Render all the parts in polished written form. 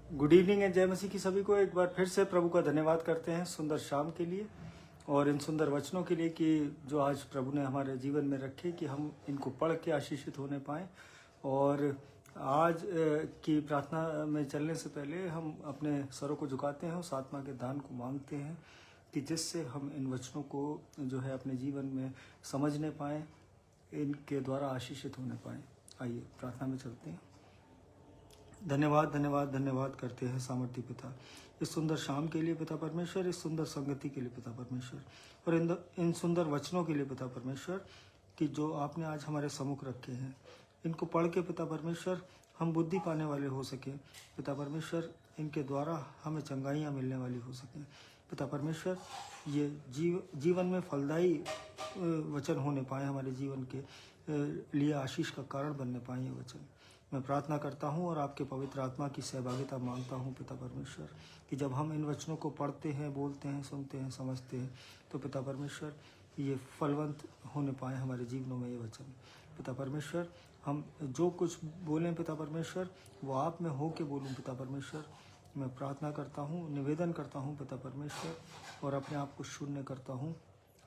Good evening and जय मसीह की सभी को एक बार फिर से प्रभु का धन्यवाद करते हैं सुंदर शाम के लिए और इन सुंदर वचनों के लिए कि जो आज प्रभु ने हमारे जीवन में रखे कि हम इनको पढ़ के आशीषित होने पाएं। और आज की प्रार्थना में चलने से पहले हम अपने सरों को झुकाते हैं, उस आत्मा के दान को मांगते हैं कि जिससे हम इन वचनों को जो है अपने जीवन में समझने पाएँ, इनके द्वारा आशीषित होने पाएँ। आइए प्रार्थना में चलते हैं। धन्यवाद धन्यवाद धन्यवाद करते हैं सामर्थ्य पिता, इस सुंदर शाम के लिए पिता परमेश्वर, इस सुंदर संगति के लिए पिता परमेश्वर, और इन सुंदर वचनों के लिए पिता परमेश्वर कि जो आपने आज हमारे सम्मुख रखे हैं। इनको पढ़ के पिता परमेश्वर हम बुद्धि पाने वाले हो सके पिता परमेश्वर, इनके द्वारा हमें चंगाइयाँ मिलने वाली हो सकें पिता परमेश्वर। ये जीवन में फलदायी वचन होने पाए, हमारे जीवन के लिए आशीष का कारण बनने पाए ये वचन। मैं प्रार्थना करता हूँ और आपके पवित्र आत्मा की सहभागिता मांगता हूँ पिता परमेश्वर कि जब हम इन वचनों को पढ़ते हैं, बोलते हैं, सुनते हैं, समझते हैं तो पिता परमेश्वर ये फलवंत होने पाए हमारे जीवनों में ये वचन। पिता परमेश्वर हम जो कुछ बोलें पिता परमेश्वर वो आप में हो के बोलूँ पिता परमेश्वर। मैं प्रार्थना करता हूँ, निवेदन करता हूँ पिता परमेश्वर, और अपने आप को शून्य करता हूँ।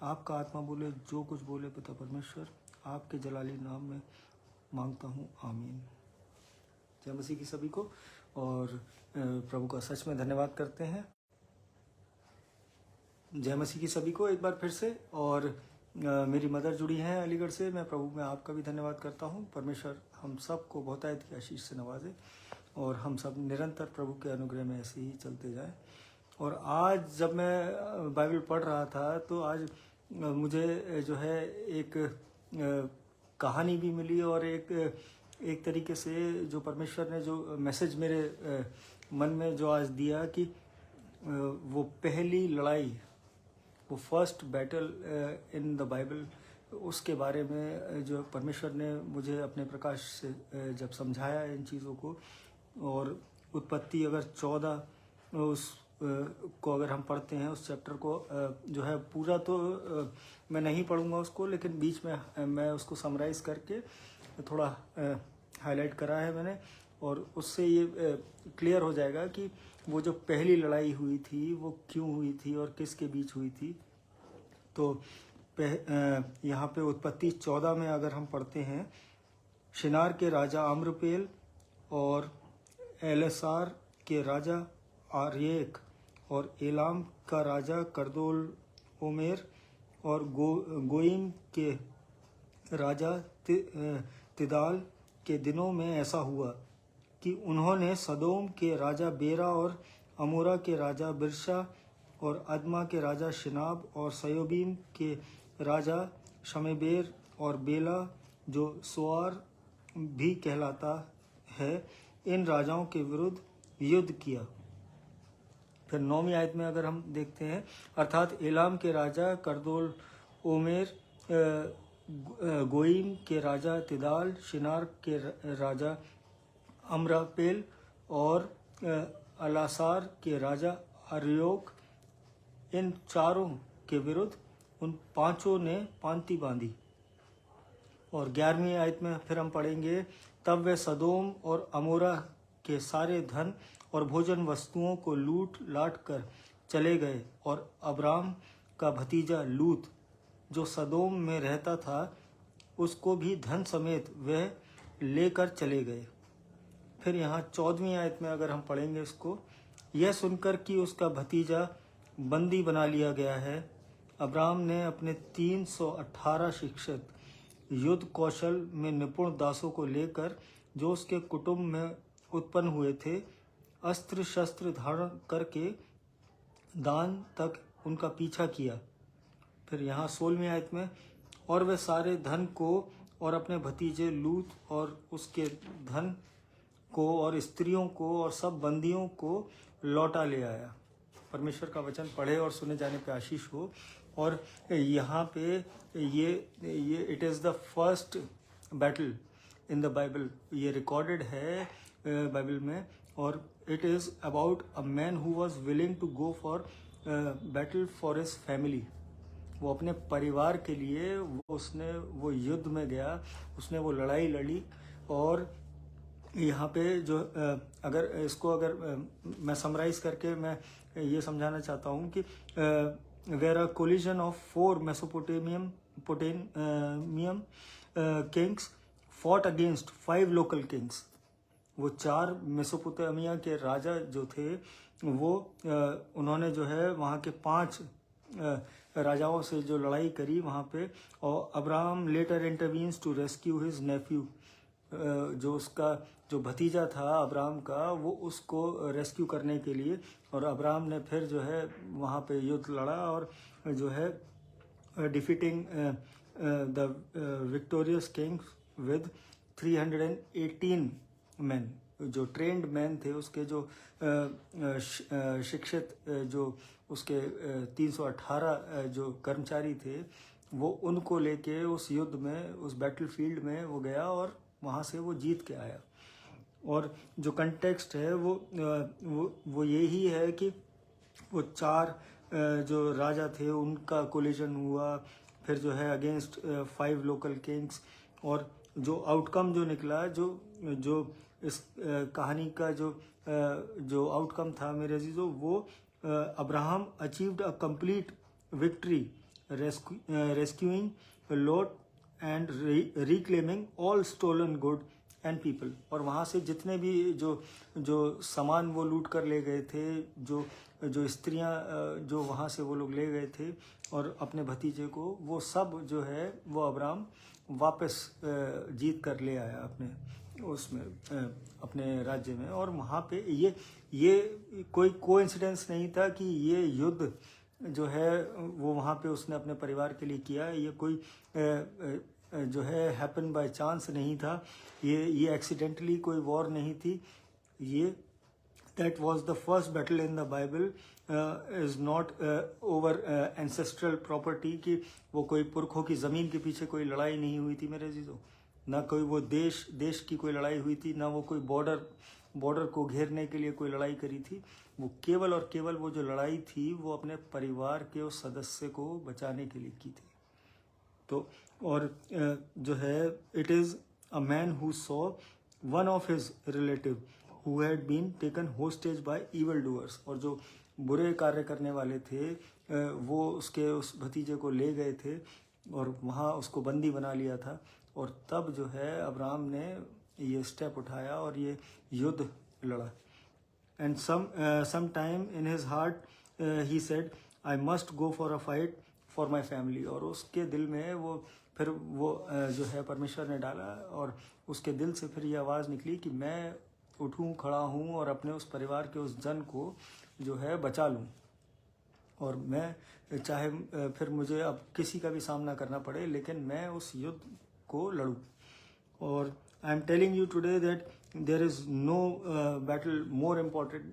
आपका आत्मा बोले, जो कुछ बोले पिता परमेश्वर आपके जलाली नाम में मांगता हूँ, आमीन। जय मसीह की सभी को, और प्रभु का सच में धन्यवाद करते हैं। जय मसीह की सभी को एक बार फिर से। और मेरी मदर जुड़ी हैं अलीगढ़ से, मैं प्रभु में आपका भी धन्यवाद करता हूं। परमेश्वर हम सब को बहुतायत की आशीष से नवाजे और हम सब निरंतर प्रभु के अनुग्रह में ऐसे ही चलते जाएं। और आज जब मैं बाइबल पढ़ रहा था तो आज मुझे जो है एक कहानी भी मिली और एक तरीके से जो परमेश्वर ने जो मैसेज मेरे मन में जो आज दिया कि वो पहली लड़ाई, वो first battle in the Bible, उसके बारे में जो परमेश्वर ने मुझे अपने प्रकाश से जब समझाया इन चीज़ों को। और उत्पत्ति अगर 14 उस को अगर हम पढ़ते हैं, उस चैप्टर को जो है पूरा तो मैं नहीं पढ़ूंगा उसको, लेकिन बीच में मैं उसको समराइज़ करके थोड़ा हाईलाइट करा है मैंने, और उससे ये क्लियर हो जाएगा कि वो जो पहली लड़ाई हुई थी वो क्यों हुई थी और किसके बीच हुई थी। तो यहाँ पे उत्पत्ति 14 में अगर हम पढ़ते हैं, शिनार के राजा अम्रपेल और एलसार के राजा आर्येक और एलाम का राजा करदोल ओमेर और गोइम के राजा तिदाल के दिनों में ऐसा हुआ कि उन्होंने सदोम के राजा बेरा और अमोरा के राजा बिरशा और अदमा के राजा शिनाब और सयोबीम के राजा शमेबेर और बेला जो सोआर भी कहलाता है, इन राजाओं के विरुद्ध युद्ध किया। फिर 9वीं आयत में अगर हम देखते हैं, अर्थात एलाम के राजा करदोल ओमेर, गोइम के राजा तिदाल, शिनार के राजा अम्रापेल और अलासार के राजा अर्योक, इन चारों के विरुद्ध उन पांचों ने पांति बांधी। और 11वीं आयत में फिर हम पढ़ेंगे, तब वे सदोम और अमोरा के सारे धन और भोजन वस्तुओं को लूट लाट कर चले गए, और अब्राम का भतीजा लूत जो सदोम में रहता था उसको भी धन समेत वह लेकर चले गए। फिर यहाँ 14वीं आयत में अगर हम पढ़ेंगे इसको, यह सुनकर कि उसका भतीजा बंदी बना लिया गया है, अब्राम ने अपने 318 शिक्षित युद्ध कौशल में निपुण दासों को लेकर, जो उसके कुटुंब में उत्पन्न हुए थे, अस्त्र शस्त्र धारण करके दान तक उनका पीछा किया। फिर यहाँ 16वीं आयत में, और वे सारे धन को और अपने भतीजे लूत और उसके धन को और स्त्रियों को और सब बंदियों को लौटा ले आया। परमेश्वर का वचन पढ़े और सुने जाने पे आशीष हो। और यहाँ पे ये it is the first battle in the Bible, ये रिकॉर्डेड है बाइबल में, और it is about a man who was willing to go for battle for his family. वो अपने परिवार के लिए उसने वो युद्ध में गया, उसने वो लड़ाई लड़ी, और यहाँ पे जो अगर इसको मैं समराइज करके मैं ये समझाना चाहता हूँ कि where a collision of 4 Mesopotamian kings fought against 5 local kings. वो 4 मेसोपोटामिया के राजा जो थे वो उन्होंने जो है वहाँ के 5 राजाओं से जो लड़ाई करी वहाँ पे, और Abraham later intervenes to rescue his nephew. जो उसका जो भतीजा था अब्राहम का, वो उसको रेस्क्यू करने के लिए, और अब्राहम ने फिर जो है वहाँ पे युद्ध लड़ा और जो है defeating the victorious king with 318 man. जो ट्रेंड मैन थे उसके, जो शिक्षित जो उसके 318 जो कर्मचारी थे, वो उनको लेके उस युद्ध में, उस बैटलफील्ड में वो गया और वहाँ से वो जीत के आया। और जो कंटेक्स्ट है वो यही है कि वो 4 जो राजा थे उनका कोलिजन हुआ, फिर जो है अगेंस्ट 5 लोकल किंग्स, और जो आउटकम जो निकला, जो इस कहानी का जो आउटकम था मेरे अजीजों, वो Abraham achieved a complete victory rescuing Lot and reclaiming all stolen good and people. और वहाँ से जितने भी जो सामान वो लूट कर ले गए थे, जो स्त्रियाँ जो वहाँ से वो लोग ले गए थे और अपने भतीजे को, वो सब जो है वो अब्राहम वापस जीत कर ले आया अपने उसमें अपने राज्य में। और वहाँ पे ये कोई कोइंसिडेंस नहीं था कि ये युद्ध जो है वो वहाँ पे उसने अपने परिवार के लिए किया। ये कोई जो है हैपन बाय चांस नहीं था, ये एक्सीडेंटली कोई वॉर नहीं थी। ये that was the first battle in the Bible is not over ancestral property, कि वो कोई पुरखों की ज़मीन के पीछे कोई लड़ाई नहीं हुई थी मेरे अजीजों, ना कोई वो देश की कोई लड़ाई हुई थी, ना वो कोई बॉर्डर को घेरने के लिए कोई लड़ाई करी थी। वो केवल और केवल वो जो लड़ाई थी वो अपने परिवार के उस सदस्य को बचाने के लिए की थी। तो और जो है it is a man who saw one of his relative who had been taken hostage by evil doers. और जो बुरे कार्य करने वाले थे वो उसके उस भतीजे को ले गए थे और वहाँ उसको बंदी बना लिया था। और तब जो है अब्राहम ने ये स्टेप उठाया और ये युद्ध लड़ा। And some time in his heart he said I must go for a fight for my family. और उसके दिल में वो फिर वो जो है परमेश्वर ने डाला और उसके दिल से फिर ये आवाज़ निकली कि मैं उठूँ, खड़ा हूँ और अपने उस परिवार के उस जन को जो है बचा लूँ, और मैं चाहे फिर मुझे अब किसी का भी सामना करना पड़े, लेकिन मैं उस युद्ध को लड़ूँ। और I am telling you today that there is no battle more important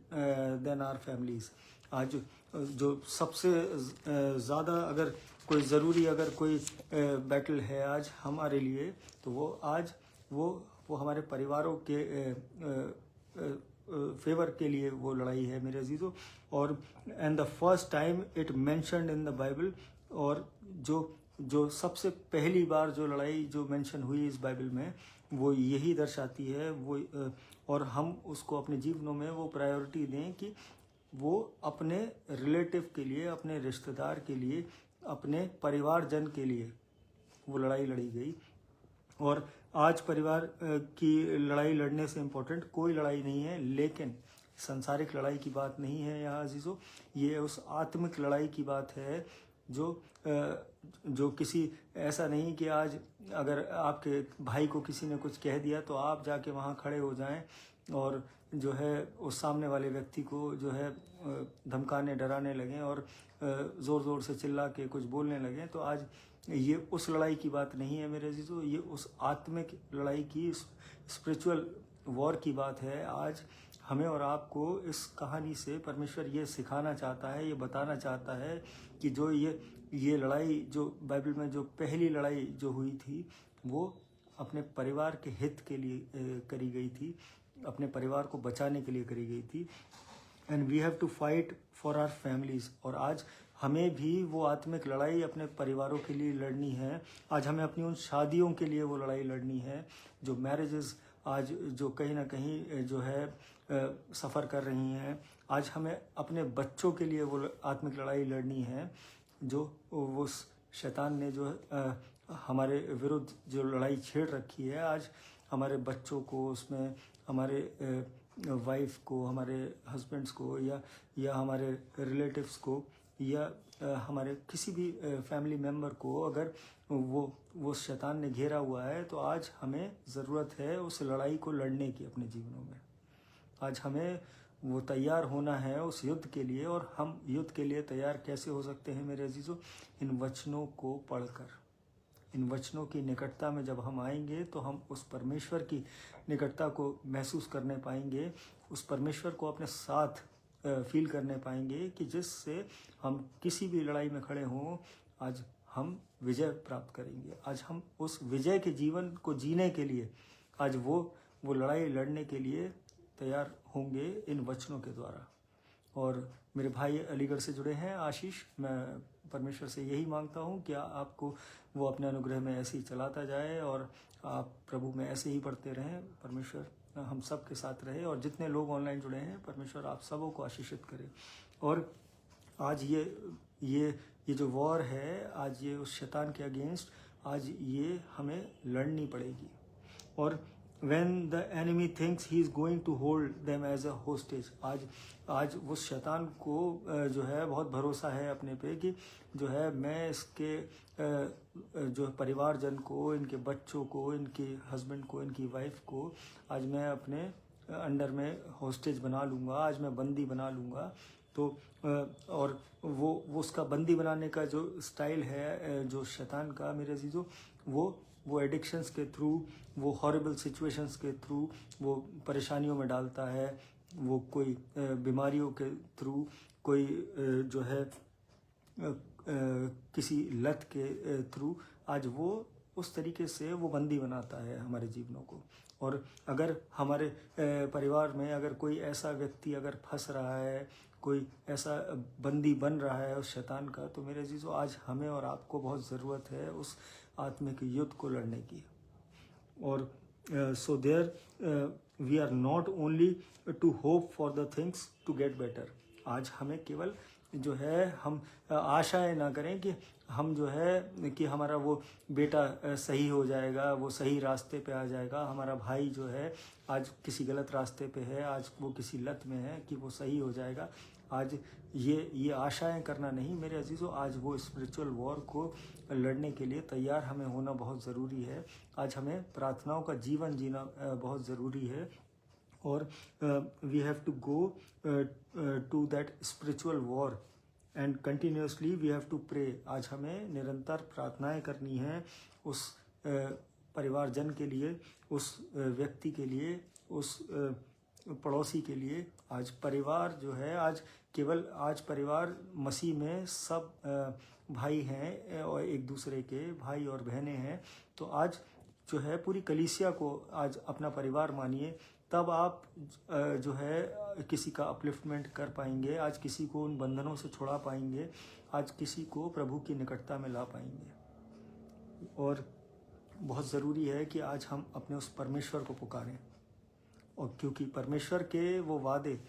than our families. आज जो सबसे ज़्यादा अगर कोई ज़रूरी अगर कोई बैटल है आज हमारे लिए, तो वो आज वो हमारे परिवारों के फेवर के लिए वो लड़ाई है मेरे अजीज़ों। और and the first time it mentioned in the Bible, और जो सबसे पहली बार जो लड़ाई जो मेंशन हुई इस बाइबल में वो यही दर्शाती है वो, और हम उसको अपने जीवनों में वो प्रायोरिटी दें कि वो अपने रिलेटिव के लिए, अपने रिश्तेदार के लिए, अपने परिवारजन के लिए वो लड़ाई लड़ी गई। और आज परिवार की लड़ाई लड़ने से इम्पोर्टेंट कोई लड़ाई नहीं है, लेकिन सांसारिक लड़ाई की बात नहीं है यहाँ अजीज़ों, ये उस आत्मिक लड़ाई की बात है जो किसी ऐसा नहीं कि आज अगर आपके भाई को किसी ने कुछ कह दिया तो आप जाके वहाँ खड़े हो जाएं और जो है उस सामने वाले व्यक्ति को जो है धमकाने, डराने लगें और ज़ोर ज़ोर से चिल्ला के कुछ बोलने लगें। तो आज ये उस लड़ाई की बात नहीं है मेरे अजीज़ों, ये उस आत्मिक लड़ाई की, स्पिरिचुअल वॉर की बात है। आज हमें और आपको इस कहानी से परमेश्वर ये सिखाना चाहता है, ये बताना चाहता है कि जो ये लड़ाई जो बाइबल में जो पहली लड़ाई जो हुई थी वो अपने परिवार के हित के लिए करी गई थी, अपने परिवार को बचाने के लिए करी गई थी। And we have to fight for our families. और आज हमें भी वो आत्मिक लड़ाई अपने परिवारों के लिए लड़नी है। आज हमें अपनी उन शादियों के लिए वो लड़ाई लड़नी है जो मैरिजेस आज जो कहीं ना कहीं जो है सफ़र कर रही हैं, आज हमें अपने बच्चों के लिए वो आत्मिक लड़ाई लड़नी है जो वो शैतान ने जो हमारे विरुद्ध जो लड़ाई छेड़ रखी है। आज हमारे बच्चों को, उसमें हमारे वाइफ को, हमारे हस्बैंड्स को, या हमारे रिलेटिव्स को, या हमारे किसी भी फैमिली मेम्बर को अगर वो शैतान ने घेरा हुआ है, तो आज हमें ज़रूरत है उस लड़ाई को लड़ने की अपने जीवनों में। आज हमें वो तैयार होना है उस युद्ध के लिए। और हम युद्ध के लिए तैयार कैसे हो सकते हैं मेरे अजीजों? इन वचनों को पढ़कर, इन वचनों की निकटता में जब हम आएंगे तो हम उस परमेश्वर की निकटता को महसूस करने पाएंगे, उस परमेश्वर को अपने साथ फील करने पाएंगे कि जिससे हम किसी भी लड़ाई में खड़े हों, आज हम विजय प्राप्त करेंगे। आज हम उस विजय के जीवन को जीने के लिए आज वो लड़ाई लड़ने के लिए तैयार होंगे इन वचनों के द्वारा। और मेरे भाई अलीगढ़ से जुड़े हैं आशीष, मैं परमेश्वर से यही मांगता हूँ कि आपको वो अपने अनुग्रह में ऐसे ही चलाता जाए और आप प्रभु में ऐसे ही बढ़ते रहें। परमेश्वर हम सब के साथ रहे, और जितने लोग ऑनलाइन जुड़े हैं परमेश्वर आप सबों को आशीषित करे। और आज ये जो वॉर है, आज ये उस शैतान के अगेंस्ट आज ये हमें लड़नी पड़ेगी। और when the enemy thinks he is going to hold them as a hostage, आज वो शैतान को जो है बहुत भरोसा है अपने पे कि जो है मैं इसके जो परिवारजन को, इनके बच्चों को, इनके हस्बैंड को, इनकी वाइफ को आज मैं अपने अंडर में हॉस्टेज बना लूँगा, आज मैं बंदी बना लूँगा। तो और वो उसका बंदी बनाने का जो स्टाइल है जो शैतान का मेरे अजीजों, वो एडिक्शंस के थ्रू, वो हॉरिबल सिचुएशंस के थ्रू वो परेशानियों में डालता है, वो कोई बीमारियों के थ्रू, कोई जो है किसी लत के थ्रू आज वो उस तरीके से वो बंदी बनाता है हमारे जीवनों को। और अगर हमारे परिवार में अगर कोई ऐसा व्यक्ति अगर फंस रहा है, कोई ऐसा बंदी बन रहा है उस शैतान का, तो मेरे अजीजों आज हमें और आपको बहुत ज़रूरत है उस आत्मिक युद्ध को लड़ने की। और so there we are not only to hope for the things to get better. आज हमें केवल जो है हम आशाएं ना करें कि हम जो है कि हमारा वो बेटा सही हो जाएगा, वो सही रास्ते पे आ जाएगा, हमारा भाई जो है आज किसी गलत रास्ते पे है, आज वो किसी लत में है कि वो सही हो जाएगा। आज ये आशाएं करना नहीं मेरे अजीज़ों, आज वो स्पिरिचुअल वॉर को लड़ने के लिए तैयार हमें होना बहुत ज़रूरी है। आज हमें प्रार्थनाओं का जीवन जीना बहुत ज़रूरी है। और we have to go to that spiritual war and continuously we have to pray. आज हमें निरंतर प्रार्थनाएं करनी है उस परिवारजन के लिए, उस व्यक्ति के लिए, उस पड़ोसी के लिए। आज परिवार जो है, आज परिवार मसीह में सब भाई हैं और एक दूसरे के भाई और बहनें हैं। तो आज जो है पूरी कलीसिया को आज अपना परिवार मानिए, तब आप जो है किसी का अपलिफ्टमेंट कर पाएंगे, आज किसी को उन बंधनों से छुड़ा पाएंगे, आज किसी को प्रभु की निकटता में ला पाएंगे। और बहुत ज़रूरी है कि आज हम अपने उस परमेश्वर को पुकारें, और क्योंकि परमेश्वर के वो वादे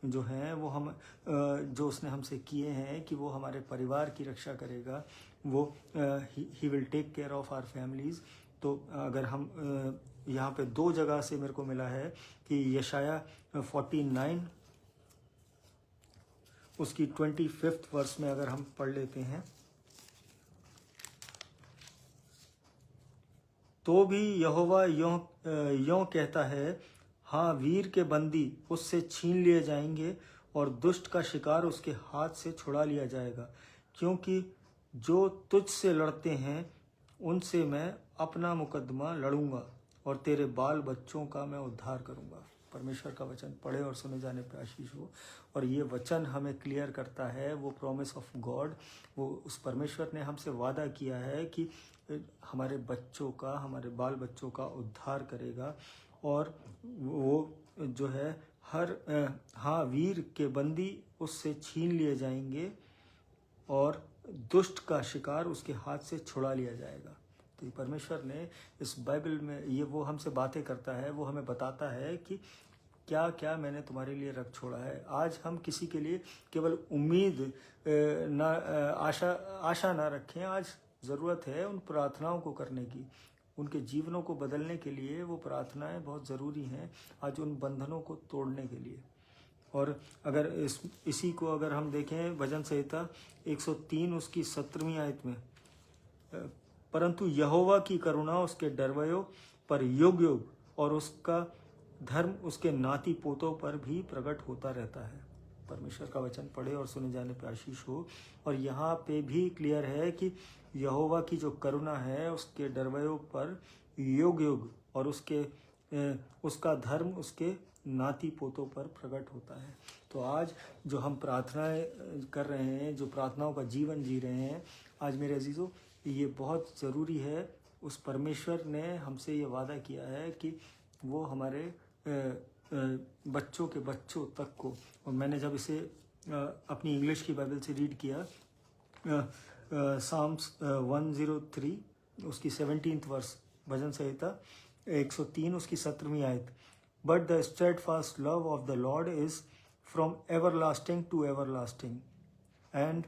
जो हैं वो हम जो उसने हमसे किए हैं कि वो हमारे परिवार की रक्षा करेगा, वो he will take care of our families. तो अगर हम यहाँ पे 2 जगह से मेरे को मिला है कि यशाया 49 उसकी 25th वर्स में अगर हम पढ़ लेते हैं, तो भी यहोवा यों कहता है, हाँ, वीर के बंदी उससे छीन लिए जाएंगे और दुष्ट का शिकार उसके हाथ से छुड़ा लिया जाएगा, क्योंकि जो तुझ से लड़ते हैं उनसे मैं अपना मुकदमा लड़ूंगा और तेरे बाल बच्चों का मैं उद्धार करूंगा। परमेश्वर का वचन पढ़े और सुने जाने पर आशीष हो। और ये वचन हमें क्लियर करता है वो प्रॉमिस ऑफ गॉड, वो उस परमेश्वर ने हमसे वादा किया है कि हमारे बच्चों का, हमारे बाल बच्चों का उद्धार करेगा। और वो जो है हाँ, वीर के बंदी उससे छीन लिए जाएंगे और दुष्ट का शिकार उसके हाथ से छुड़ा लिया जाएगा। तो ये परमेश्वर ने इस बाइबल में ये वो हमसे बातें करता है, वो हमें बताता है कि क्या क्या मैंने तुम्हारे लिए रख छोड़ा है। आज हम किसी के लिए केवल उम्मीद ना आशा ना रखें। आज ज़रूरत है उन प्रार्थनाओं को करने की, उनके जीवनों को बदलने के लिए वो प्रार्थनाएं बहुत ज़रूरी हैं आज उन बंधनों को तोड़ने के लिए। और अगर इसी को अगर हम देखें भजन संहिता 103 उसकी 17वीं आयत में, परंतु यहोवा की करुणा उसके डरवयों पर युग युग और उसका धर्म उसके नाती पोतों पर भी प्रकट होता रहता है। परमेश्वर का वचन पढ़े और सुने जाने पर आशीष हो। और यहाँ पे भी क्लियर है कि यहोवा की जो करुणा है उसके डरवयों पर युग युग और उसका धर्म उसके नाती पोतों पर प्रकट होता है। तो आज जो हम प्रार्थनाएं कर रहे हैं, जो प्रार्थनाओं का जीवन जी रहे हैं, आज मेरे अजीजों ये बहुत ज़रूरी है। उस परमेश्वर ने हमसे ये वादा किया है कि वो हमारे बच्चों के बच्चों तक को, और मैंने जब इसे अपनी इंग्लिश की बाइबल से रीड किया, साम्स 103 उसकी 17th वर्स, भजन संहिता 103 उसकी 17वीं आयत, but the steadfast love of the Lord is from everlasting to everlasting and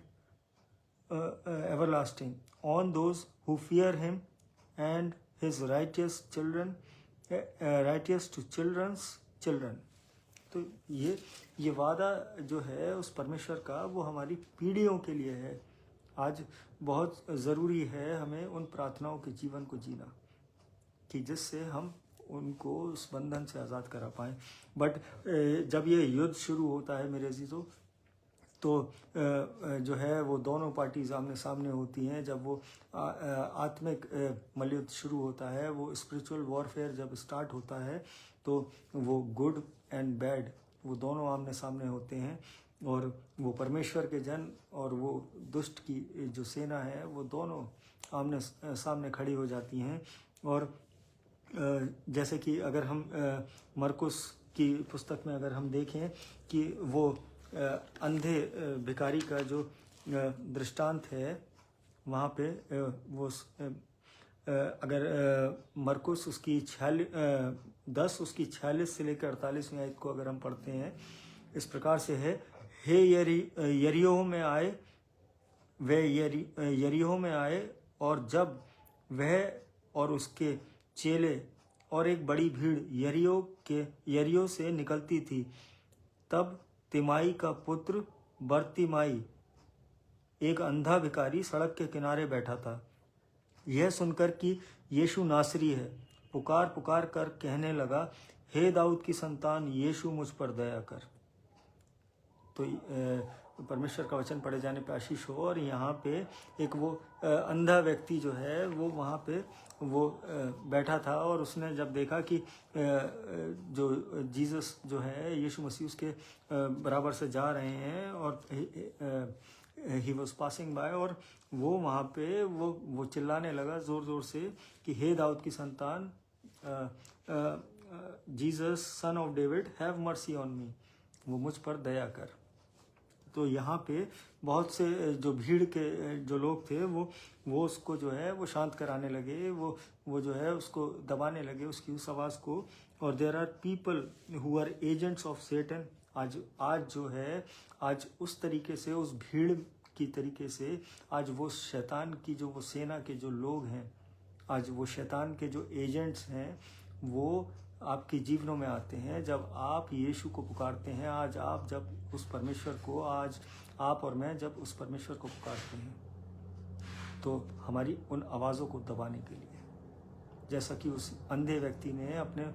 everlasting on those who fear him and his righteous to children's children। तो ये वादा जो है उस परमेश्वर का, वो हमारी पीढ़ियों के लिए है। आज बहुत ज़रूरी है हमें उन प्रार्थनाओं के जीवन को जीना कि जिससे हम उनको उस बंधन से आज़ाद करा पाएँ। बट जब ये युद्ध शुरू होता है मेरे अजीज़ों, तो जो है वो दोनों पार्टीज आमने सामने होती हैं। जब वो आत्मिक मल्लयुद्ध शुरू होता है, वो स्पिरिचुअल वॉरफेयर जब स्टार्ट होता है, तो वो गुड एंड बैड वो दोनों आमने सामने होते हैं। और वो परमेश्वर के जन और वो दुष्ट की जो सेना है, वो दोनों आमने सामने खड़ी हो जाती हैं। और जैसे कि अगर हम मरकुस की पुस्तक में अगर हम देखें कि वो अंधे भिखारी का जो दृष्टांत है, वहाँ पे वो अगर मरकुस उसकी 10 उसकी 46 से लेकर 48वीं आयत को अगर हम पढ़ते हैं, इस प्रकार से है, हे यरीहो में आए, वे यरीहो में आए, और जब वह और उसके चेले और एक बड़ी भीड़ यरीहो से निकलती थी, तब तिमाई का पुत्र बरतिमाई, एक अंधा भिखारी, सड़क के किनारे बैठा था। यह सुनकर कि यीशु नासरी है, पुकार पुकार कर कहने लगा, हे दाऊद की संतान, यीशु मुझ पर दया कर। तो परमेश्वर का वचन पढ़े जाने पर आशीष हो। और यहाँ पे एक वो अंधा व्यक्ति जो है वो वहाँ पे वो बैठा था, और उसने जब देखा कि जो जीसस जो है, यीशु मसीह उसके बराबर से जा रहे हैं, और ही वॉज पासिंग बाय, और वो वहाँ पे वो चिल्लाने लगा ज़ोर ज़ोर से कि हे दाऊद की संतान, Jesus son of David, have mercy on me, वो मुझ पर दया कर। तो यहाँ पे बहुत से जो भीड़ के जो लोग थे वो उसको जो है वो शांत कराने लगे, वो जो है उसको दबाने लगे, उसकी उस आवाज़ को। और there are people who are agents of Satan. आज जो है, आज उस तरीके से, उस भीड़ की तरीके से, आज वो शैतान की जो वो सेना के जो लोग हैं, आज वो शैतान के जो एजेंट्स हैं, वो आपके जीवनों में आते हैं जब आप यीशु को पुकारते हैं। आज आप जब उस परमेश्वर को, आज आप और मैं जब उस परमेश्वर को पुकारते हैं, तो हमारी उन आवाज़ों को दबाने के लिए, जैसा कि उस अंधे व्यक्ति ने अपने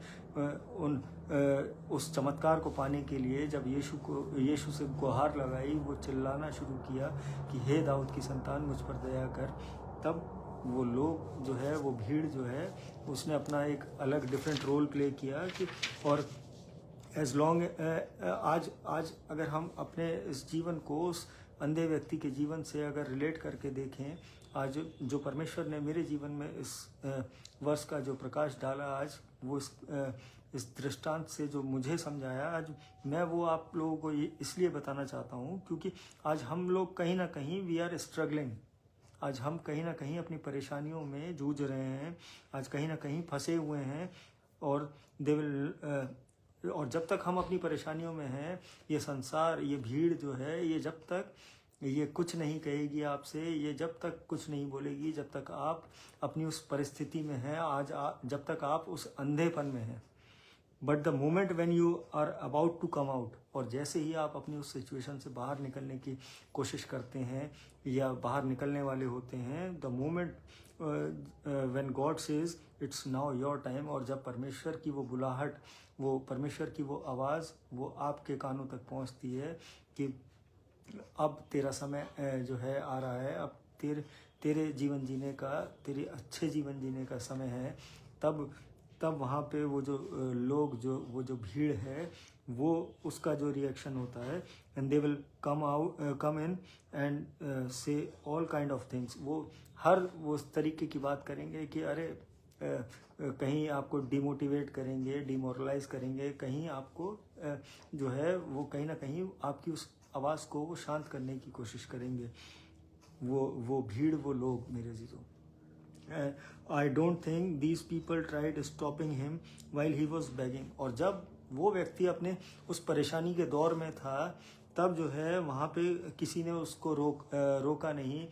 उस चमत्कार को पाने के लिए जब यीशु से गुहार लगाई, वो चिल्लाना शुरू किया कि हे दाऊद की संतान, मुझ पर दया कर, तब वो लोग जो है, वो भीड़ जो है, उसने अपना एक अलग डिफरेंट रोल प्ले किया कि, और एज लॉन्ग आज अगर हम अपने इस जीवन को उस अंधे व्यक्ति के जीवन से अगर रिलेट करके देखें, आज जो परमेश्वर ने मेरे जीवन में इस वर्ष का जो प्रकाश डाला, आज वो इस दृष्टांत से जो मुझे समझाया, आज मैं वो आप लोगों को ये इसलिए बताना चाहता हूँ क्योंकि आज हम लोग कहीं ना कहीं वी आर स्ट्रगलिंग। आज हम कहीं ना कहीं अपनी परेशानियों में जूझ रहे हैं, आज कहीं ना कहीं फंसे हुए हैं। और दे विल और जब तक हम अपनी परेशानियों में हैं, ये संसार, ये भीड़ जो है, ये जब तक ये कुछ नहीं कहेगी आपसे, ये जब तक कुछ नहीं बोलेगी, जब तक आप अपनी उस परिस्थिति में हैं, जब तक आप उस अंधेपन में हैं। But the moment when you are about to come out, और जैसे ही आप अपनी उस सिचुएशन से बाहर निकलने की कोशिश करते हैं या बाहर निकलने वाले होते हैं, the moment when God says it's now your time, और जब परमेश्वर की वो बुलाहट, वो परमेश्वर की वो आवाज़ वो आपके कानों तक पहुंचती है कि अब तेरा समय जो है आ रहा है, अब तेरे जीवन जीने का, तेरे अच्छे जीवन जीने का समय है, तब वहाँ पे वो जो लोग, वो जो भीड़ है, वो उसका जो रिएक्शन होता है, and they will come in and से ऑल काइंड ऑफ थिंग्स। वो उस तरीके की बात करेंगे कि अरे कहीं आपको डिमोटिवेट करेंगे, डिमोरलाइज करेंगे, कहीं आपको जो है वो कहीं ना कहीं आपकी उस आवाज़ को वो शांत करने की कोशिश करेंगे। वो भीड़, वो लोग मेरे जीजों। I don't think these people tried stopping him while he was begging। और जब वो व्यक्ति अपने उस परेशानी के दौर में था, तब जो है वहाँ पे किसी ने उसको रोका नहीं,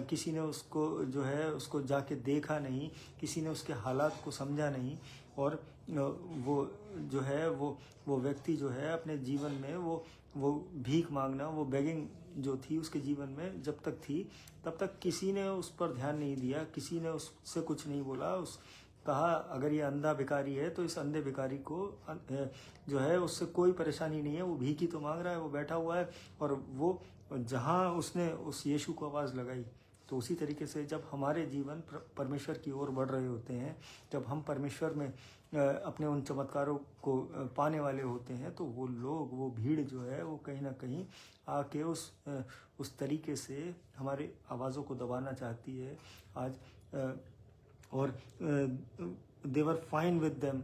किसी ने उसको जो है उसको जाके देखा नहीं, किसी ने उसके हालात को समझा नहीं। और वो जो है वो व्यक्ति जो है अपने जीवन में वो भीख मांगना, वो बेगिंग जो थी उसके जीवन में जब तक थी, तब तक किसी ने उस पर ध्यान नहीं दिया, किसी ने उससे कुछ नहीं बोला। कहा अगर ये अंधा भिखारी है तो इस अंधे भिखारी को जो है उससे कोई परेशानी नहीं है, वो भीख ही तो मांग रहा है, वो बैठा हुआ है। और वो जहाँ उसने उस यीशु को आवाज़ लगाई, तो उसी तरीके से जब हमारे जीवन परमेश्वर की ओर बढ़ रहे होते हैं, जब हम परमेश्वर में अपने उन चमत्कारों को पाने वाले होते हैं, तो वो लोग, वो भीड़ जो है वो कहीं ना कहीं आके उस तरीके से हमारे आवाज़ों को दबाना चाहती है आज। और देवर फाइन विद देम,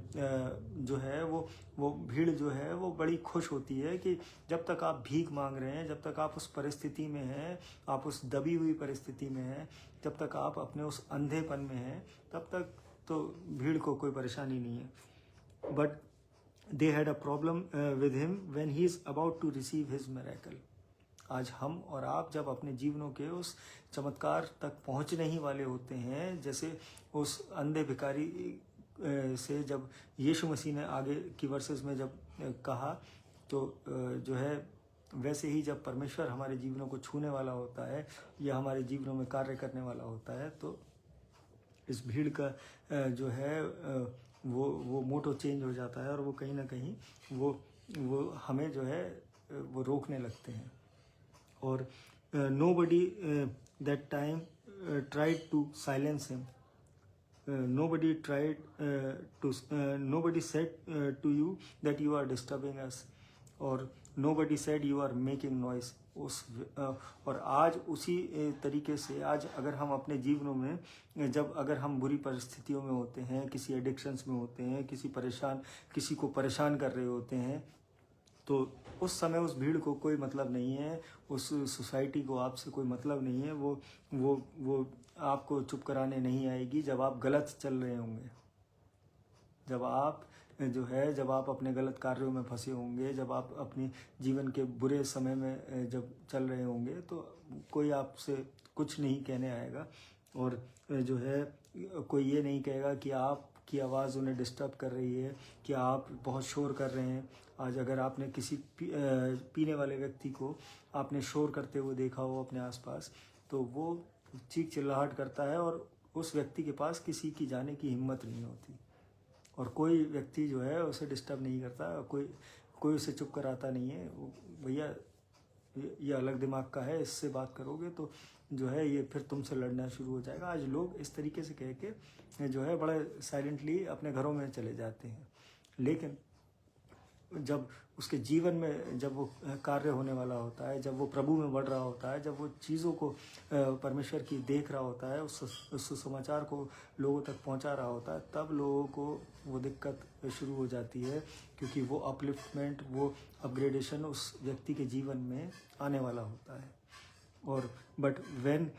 जो है वो भीड़ जो है वो बड़ी खुश होती है कि जब तक आप भीख मांग रहे हैं, जब तक आप उस परिस्थिति में हैं, आप उस दबी हुई परिस्थिति में हैं, जब तक आप अपने उस अंधेपन में हैं, तब तक तो भीड़ को कोई परेशानी नहीं है। But they had a problem with him when he is about to receive his miracle. आज हम और आप जब अपने जीवनों के उस चमत्कार तक पहुंचने ही वाले होते हैं, जैसे उस अंधे भिखारी से जब यीशु मसीह ने आगे की वर्सेस में जब कहा, तो जो है वैसे ही जब परमेश्वर हमारे जीवनों को छूने वाला होता है या हमारे जीवनों में कार्य करने वाला होता है, तो इस भीड़ का जो है वो मोटो चेंज हो जाता है, और वो कहीं ना कहीं वो हमें जो है वो रोकने लगते हैं। और nobody that time tried to silence him, nobody said to you that you are disturbing us, और nobody said you are making noise। और आज उसी तरीके से आज अगर हम अपने जीवनों में जब अगर हम बुरी परिस्थितियों में होते हैं, किसी एडिक्शंस में होते हैं, किसी को परेशान कर रहे होते हैं, तो उस समय उस भीड़ को कोई मतलब नहीं है, उस सोसाइटी को आपसे कोई मतलब नहीं है, वो आपको चुप कराने नहीं आएगी जब आप गलत चल रहे होंगे, जब आप अपने गलत कार्यों में फंसे होंगे, जब आप अपने जीवन के बुरे समय में जब चल रहे होंगे, तो कोई आपसे कुछ नहीं कहने आएगा। और जो है कोई ये नहीं कहेगा कि आपकी आवाज़ उन्हें डिस्टर्ब कर रही है, कि आप बहुत शोर कर रहे हैं। आज अगर आपने किसी पीने वाले व्यक्ति को आपने शोर करते हुए देखा हो अपने आसपास, तो वो चीख चिल्लाहट करता है और उस व्यक्ति के पास किसी की जाने की हिम्मत नहीं होती, और कोई व्यक्ति जो है उसे डिस्टर्ब नहीं करता, कोई उसे चुप कराता नहीं है। भैया ये अलग दिमाग का है, इससे बात करोगे तो जो है ये फिर तुमसे लड़ना शुरू हो जाएगा। आज लोग इस तरीके से कह के जो है बड़े साइलेंटली अपने घरों में चले जाते हैं, लेकिन जब उसके जीवन में जब वो कार्य होने वाला होता है, जब वो प्रभु में बढ़ रहा होता है, जब वो चीज़ों को परमेश्वर की देख रहा होता है, उस समाचार को लोगों तक पहुंचा रहा होता है, तब लोगों को वो दिक्कत शुरू हो जाती है, क्योंकि वो अपलिफ्टमेंट, वो अपग्रेडेशन उस व्यक्ति के जीवन में आने वाला होता है। और but when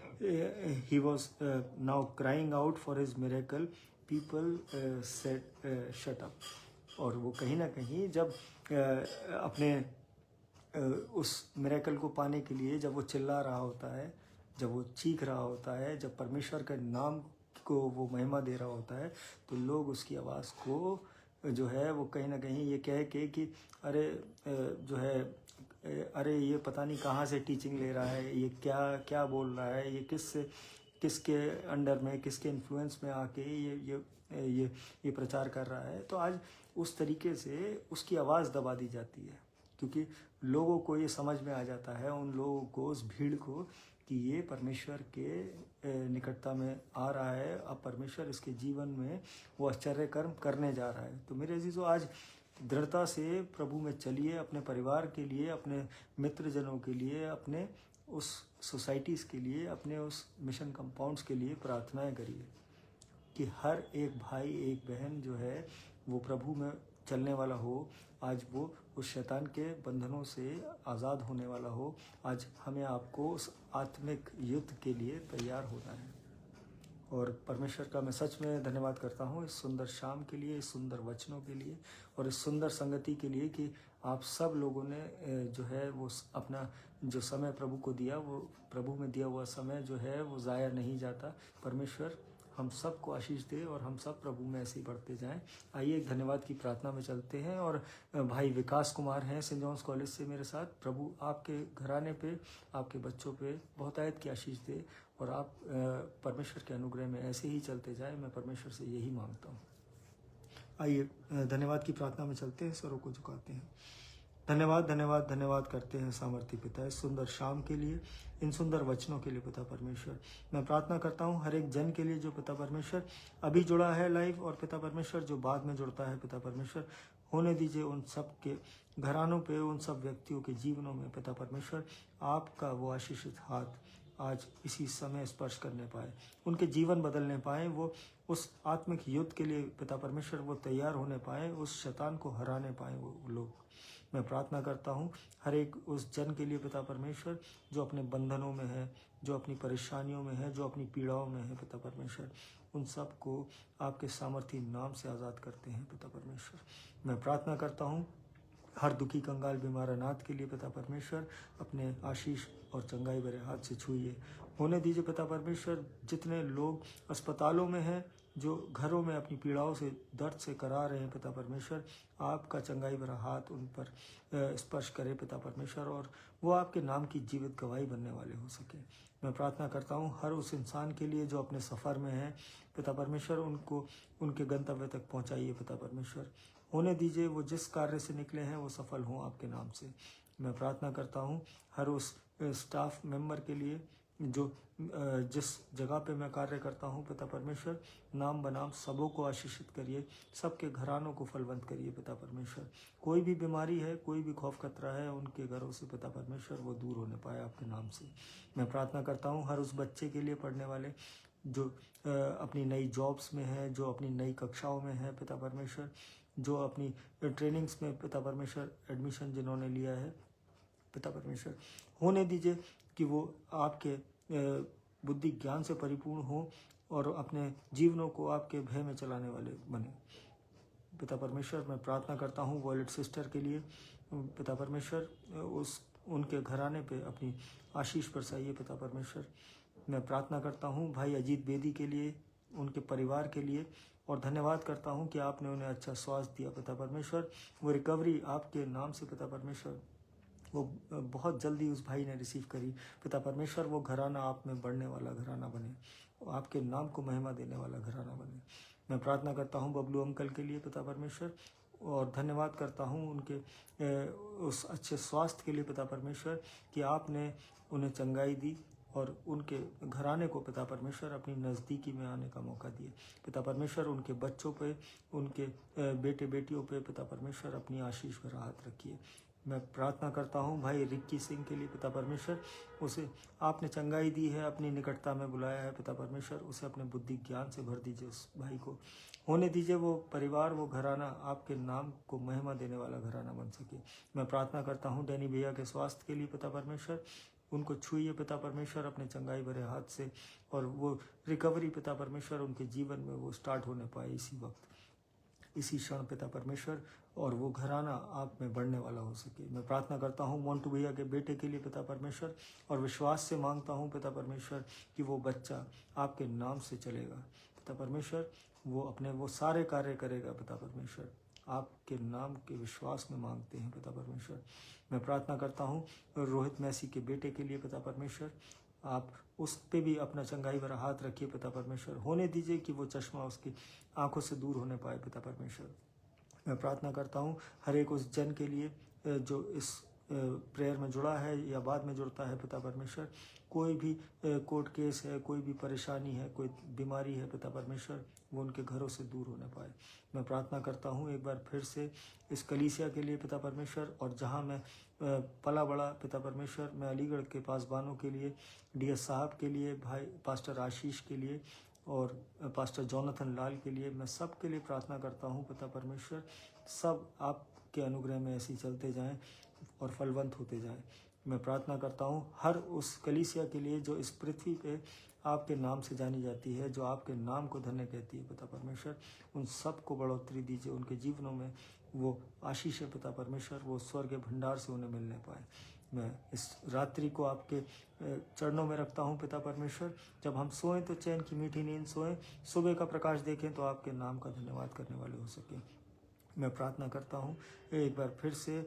he was now crying out for his miracle, people said shut up. और वो कहीं ना कहीं जब अपने उस मिरेकल को पाने के लिए जब वो चिल्ला रहा होता है, जब वो चीख रहा होता है, जब परमेश्वर के नाम को वो महिमा दे रहा होता है, तो लोग उसकी आवाज़ को जो है वो कहीं ना कहीं ये कह के कि अरे जो है अरे ये पता नहीं कहाँ से टीचिंग ले रहा है, ये क्या क्या बोल रहा है, ये किसके अंडर में, किसके इन्फ्लुएंस में आके ये प्रचार कर रहा है। तो आज उस तरीके से उसकी आवाज़ दबा दी जाती है, क्योंकि लोगों को ये समझ में आ जाता है, उन लोगों को, उस भीड़ को, कि ये परमेश्वर के निकटता में आ रहा है, अब परमेश्वर इसके जीवन में वो आश्चर्य कर्म करने जा रहा है। तो मेरे अजीजों, आज दृढ़ता से प्रभु में चलिए, अपने परिवार के लिए, अपने मित्रजनों के लिए, अपने उस सोसाइटीज़ के लिए, अपने उस मिशन कंपाउंड्स के लिए प्रार्थनाएं करिए कि हर एक भाई एक बहन जो है वो प्रभु में चलने वाला हो, आज वो उस शैतान के बंधनों से आज़ाद होने वाला हो। आज हमें आपको उस आत्मिक युद्ध के लिए तैयार होना है। और परमेश्वर का मैं सच में धन्यवाद करता हूँ इस सुंदर शाम के लिए, इस सुंदर वचनों के लिए और इस सुंदर संगति के लिए कि आप सब लोगों ने जो है वो अपना जो समय प्रभु को दिया, वो प्रभु में दिया हुआ समय जो है वो ज़ाया नहीं जाता। परमेश्वर हम सब को आशीष दे और हम सब प्रभु में ऐसे ही बढ़ते जाएं। आइए एक धन्यवाद की प्रार्थना में चलते हैं। और भाई विकास कुमार हैं सेंट जॉन्स कॉलेज से मेरे साथ। प्रभु आपके घराने पे, आपके बच्चों पे बहुत आयत की आशीष दे और आप परमेश्वर के अनुग्रह में ऐसे ही चलते जाए। मैं परमेश्वर से यही मांगता हूँ। आइए धन्यवाद की प्रार्थना में चलते हैं, स्वरों को झुकाते हैं। धन्यवाद धन्यवाद धन्यवाद करते हैं सामर्थ्य पिता, इस सुंदर शाम के लिए, इन सुंदर वचनों के लिए पिता परमेश्वर। मैं प्रार्थना करता हूँ हर एक जन के लिए जो पिता परमेश्वर अभी जुड़ा है लाइव, और पिता परमेश्वर जो बाद में जुड़ता है पिता परमेश्वर, होने दीजिए उन सब के घरानों पे, उन सब व्यक्तियों के जीवनों में पिता परमेश्वर आपका वो आशीषित हाथ आज इसी समय स्पर्श करने पाए, उनके जीवन बदलने पाए, वो उस आत्मिक युद्ध के लिए पिता परमेश्वर वो तैयार होने पाए, उस शैतान को हराने पाए वो लोग। मैं प्रार्थना करता हूँ हर एक उस जन के लिए पिता परमेश्वर जो अपने बंधनों में है, जो अपनी परेशानियों में है, जो अपनी पीड़ाओं में है पिता परमेश्वर, उन सब को आपके सामर्थी नाम से आज़ाद करते हैं पिता परमेश्वर। मैं प्रार्थना करता हूँ हर दुखी कंगाल बीमार अनाथ के लिए पिता परमेश्वर अपने आशीष और चंगाई भरे हाथ से छूइए। होने दीजिए पिता परमेश्वर जितने लोग अस्पतालों में हैं, जो घरों में अपनी पीड़ाओं से, दर्द से करा रहे हैं पिता परमेश्वर, आपका चंगाई भरा हाथ उन पर स्पर्श करे पिता परमेश्वर, और वो आपके नाम की जीवित गवाही बनने वाले हो सके। मैं प्रार्थना करता हूँ हर उस इंसान के लिए जो अपने सफ़र में है पिता परमेश्वर, उनको उनके गंतव्य तक पहुँचाइए पिता परमेश्वर। होने दीजिए वो जिस कार्य से निकले हैं वो सफल हों आपके नाम से। मैं प्रार्थना करता हूँ हर उस स्टाफ मेंबर के लिए जो जिस जगह पे मैं कार्य करता हूँ पिता परमेश्वर, नाम बनाम सबों को आशीषित करिए, सबके घरानों को फलवंत करिए पिता परमेश्वर। कोई भी बीमारी है, कोई भी खौफ खतरा है, उनके घरों से पिता परमेश्वर वो दूर होने पाए आपके नाम से। मैं प्रार्थना करता हूँ हर उस बच्चे के लिए, पढ़ने वाले जो अपनी नई जॉब्स में है, जो अपनी नई कक्षाओं में है पिता परमेश्वर, जो अपनी ट्रेनिंग्स में पिता परमेश्वर एडमिशन जिन्होंने लिया है पिता परमेश्वर, होने दीजिए कि वो आपके बुद्धि ज्ञान से परिपूर्ण हो और अपने जीवनों को आपके भय में चलाने वाले बने पिता परमेश्वर। मैं प्रार्थना करता हूँ वॉलेट सिस्टर के लिए पिता परमेश्वर, उस उनके घराने पे अपनी आशीष बरसाइए पिता परमेश्वर। मैं प्रार्थना करता हूँ भाई अजीत बेदी के लिए, उनके परिवार के लिए, और धन्यवाद करता हूँ कि आपने उन्हें अच्छा स्वास्थ्य दिया पिता परमेश्वर। वो रिकवरी आपके नाम से पिता परमेश्वर वो बहुत जल्दी उस भाई ने रिसीव करी पिता परमेश्वर। वो घराना आप में बढ़ने वाला घराना बने, आपके नाम को महिमा देने वाला घराना बने। मैं प्रार्थना करता हूँ बबलू अंकल के लिए पिता परमेश्वर, और धन्यवाद करता हूँ उनके उस अच्छे स्वास्थ्य के लिए पिता परमेश्वर कि आपने उन्हें चंगाई दी और उनके घराने को पिता परमेश्वर अपनी नज़दीकी में आने का मौका दिए पिता परमेश्वर। उनके बच्चों पे, उनके बेटे बेटियों पे पिता परमेश्वर अपनी आशीष भरा हाथ रखिए। मैं प्रार्थना करता हूँ भाई रिक्की सिंह के लिए पिता परमेश्वर, उसे आपने चंगाई दी है, अपनी निकटता में बुलाया है पिता परमेश्वर, उसे अपने बुद्धि ज्ञान से भर दीजिए उस भाई को। होने दीजिए वो परिवार, वो घराना आपके नाम को महिमा देने वाला घराना बन सके। मैं प्रार्थना करता हूँ डैनी भैया के स्वास्थ्य के लिए पिता परमेश्वर, उनको छुइए पिता परमेश्वर अपने चंगाई भरे हाथ से, और वो रिकवरी पिता परमेश्वर उनके जीवन में वो स्टार्ट होने पाए इसी वक्त, इसी क्षण पिता परमेश्वर, और वो घराना आप में बढ़ने वाला हो सके। मैं प्रार्थना करता हूँ मोन्टू भैया के बेटे के लिए पिता परमेश्वर, और विश्वास से मांगता हूँ पिता परमेश्वर कि वो बच्चा आपके नाम से चलेगा पिता परमेश्वर, वो अपने वो सारे कार्य करेगा पिता परमेश्वर, आपके नाम के विश्वास में मांगते हैं पिता परमेश्वर। मैं प्रार्थना करता हूँ रोहित मैसी के बेटे के लिए पिता परमेश्वर, आप उस पे भी अपना चंगाई भरा हाथ रखिए पिता परमेश्वर, होने दीजिए कि वो चश्मा उसकी आंखों से दूर होने पाए पिता परमेश्वर। मैं प्रार्थना करता हूँ हर एक उस जन के लिए जो इस प्रेयर में जुड़ा है या बाद में जुड़ता है पिता परमेश्वर, कोई भी कोर्ट केस है, कोई भी परेशानी है, कोई बीमारी है पिता परमेश्वर, वो उनके घरों से दूर होने पाए। मैं प्रार्थना करता हूँ एक बार फिर से इस कलीसिया के लिए पिता परमेश्वर, और जहाँ मैं पला बड़ा पिता परमेश्वर, मैं अलीगढ़ के पासबानों के लिए, DS साहब के लिए, भाई पास्टर आशीष के लिए और पास्टर जोनाथन लाल के लिए, मैं सब के लिए प्रार्थना करता हूँ पिता परमेश्वर, सब आपके अनुग्रह में ऐसे ही चलते जाएं और फलवंत होते जाएं। मैं प्रार्थना करता हूँ हर उस कलीसिया के लिए जो इस पृथ्वी पे आपके नाम से जानी जाती है, जो आपके नाम को धन्य कहती है पिता परमेश्वर, उन सब को बढ़ोतरी दीजिए, उनके जीवनों में वो आशीष है पिता परमेश्वर, वो स्वर्ग के भंडार से उन्हें मिलने पाए। मैं इस रात्रि को आपके चरणों में रखता हूँ पिता परमेश्वर, जब हम सोएं तो चैन की मीठी नींद सोएं, सुबह का प्रकाश देखें तो आपके नाम का धन्यवाद करने वाले हो सकें। मैं प्रार्थना करता हूँ एक बार फिर से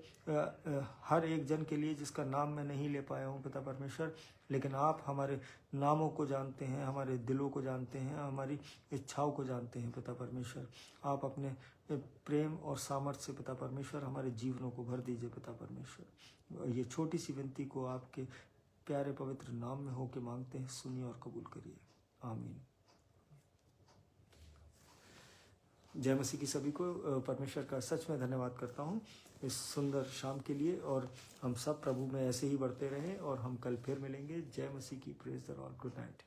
हर एक जन के लिए जिसका नाम मैं नहीं ले पाया हूँ पिता परमेश्वर, लेकिन आप हमारे नामों को जानते हैं, हमारे दिलों को जानते हैं, हमारी इच्छाओं को जानते हैं पिता परमेश्वर। आप अपने प्रेम और सामर्थ्य से पिता परमेश्वर हमारे जीवनों को भर दीजिए पिता परमेश्वर। ये छोटी सी विनती को आपके प्यारे पवित्र नाम में होके मांगते हैं, सुनिए और कबूल करिए, आमीन। जय मसीह की सभी को परमेश्वर का सच में धन्यवाद करता हूँ इस सुंदर शाम के लिए, और हम सब प्रभु में ऐसे ही बढ़ते रहें, और हम कल फिर मिलेंगे। जय मसीह की, praise the Lord, good night.